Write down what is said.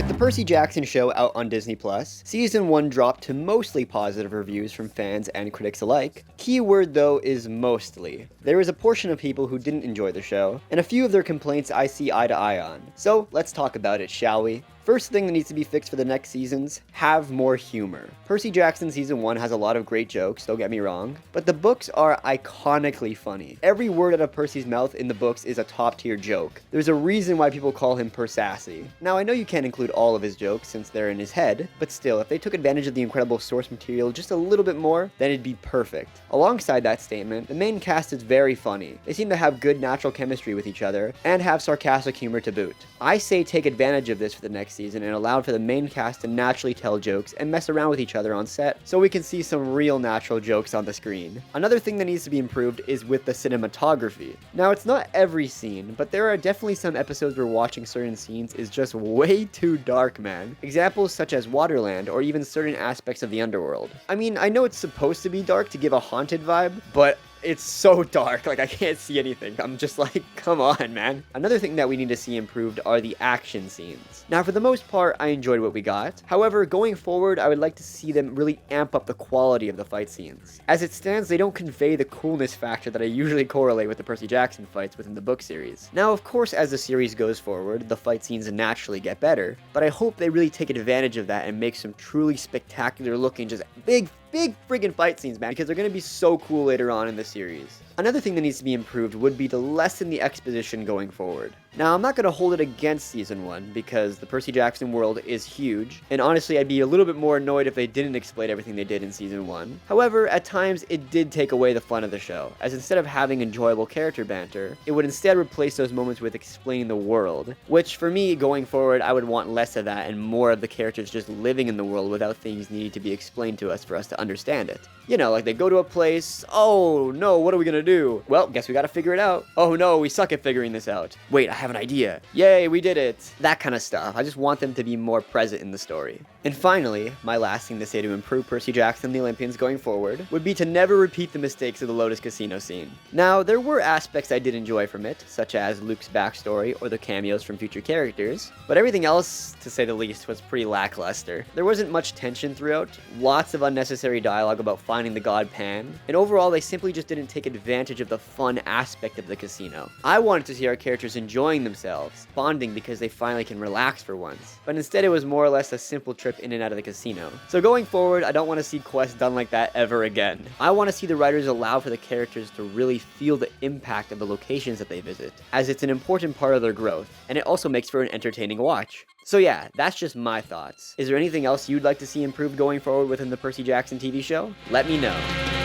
With the Percy Jackson show out on Disney+, Season 1 dropped to mostly positive reviews from fans and critics alike. Keyword though is mostly. There is a portion of people who didn't enjoy the show, and a few of their complaints I see eye to eye on. So let's talk about it, shall we? First thing that needs to be fixed for the next seasons, have more humor. Percy Jackson Season 1 has a lot of great jokes, don't get me wrong, but the books are iconically funny. Every word out of Percy's mouth in the books is a top tier joke. There's a reason why people call him Persassy. Now I know you can't include all of his jokes since they're in his head, but still, if they took advantage of the incredible source material just a little bit more, then it'd be perfect. Alongside that statement, the main cast is very funny. They seem to have good natural chemistry with each other, and have sarcastic humor to boot. I say take advantage of this for the next season and allow for the main cast to naturally tell jokes and mess around with each other on set so we can see some real natural jokes on the screen. Another thing that needs to be improved is with the cinematography. Now it's not every scene, but there are definitely some episodes where watching certain scenes is just way too dark, man. Examples such as Waterland or even certain aspects of the underworld. I mean, I know it's supposed to be dark to give a haunted vibe, but it's so dark, like I can't see anything. I'm just like, come on, man. Another thing that we need to see improved are the action scenes. Now, for the most part, I enjoyed what we got. However, going forward, I would like to see them really amp up the quality of the fight scenes. As it stands, they don't convey the coolness factor that I usually correlate with the Percy Jackson fights within the book series. Now, of course, as the series goes forward, the fight scenes naturally get better, but I hope they really take advantage of that and make some truly spectacular looking, just big friggin' fight scenes, man, because they're gonna be so cool later on in the series. Another thing that needs to be improved would be to lessen the exposition going forward. Now, I'm not going to hold it against Season 1, because the Percy Jackson world is huge, and honestly, I'd be a little bit more annoyed if they didn't explain everything they did in Season 1. However, at times, it did take away the fun of the show, as instead of having enjoyable character banter, it would instead replace those moments with explaining the world, which, for me, going forward, I would want less of that and more of the characters just living in the world without things needing to be explained to us for us to understand it. You know, like they go to a place, oh no, what are we gonna do? Well, guess we gotta figure it out. Oh no, we suck at figuring this out. Wait, I have an idea. Yay, we did it. That kind of stuff. I just want them to be more present in the story. And finally, my last thing to say to improve Percy Jackson and the Olympians going forward would be to never repeat the mistakes of the Lotus Casino scene. Now, there were aspects I did enjoy from it, such as Luke's backstory or the cameos from future characters, but everything else, to say the least, was pretty lackluster. There wasn't much tension throughout, lots of unnecessary dialogue about finding the god Pan, and overall they simply just didn't take advantage of the fun aspect of the casino. I wanted to see our characters enjoying themselves, bonding because they finally can relax for once, but instead it was more or less a simple trip in and out of the casino. So going forward, I don't want to see quests done like that ever again. I want to see the writers allow for the characters to really feel the impact of the locations that they visit, as it's an important part of their growth, and it also makes for an entertaining watch. So yeah, that's just my thoughts. Is there anything else you'd like to see improved going forward within the Percy Jackson TV show? Let me know.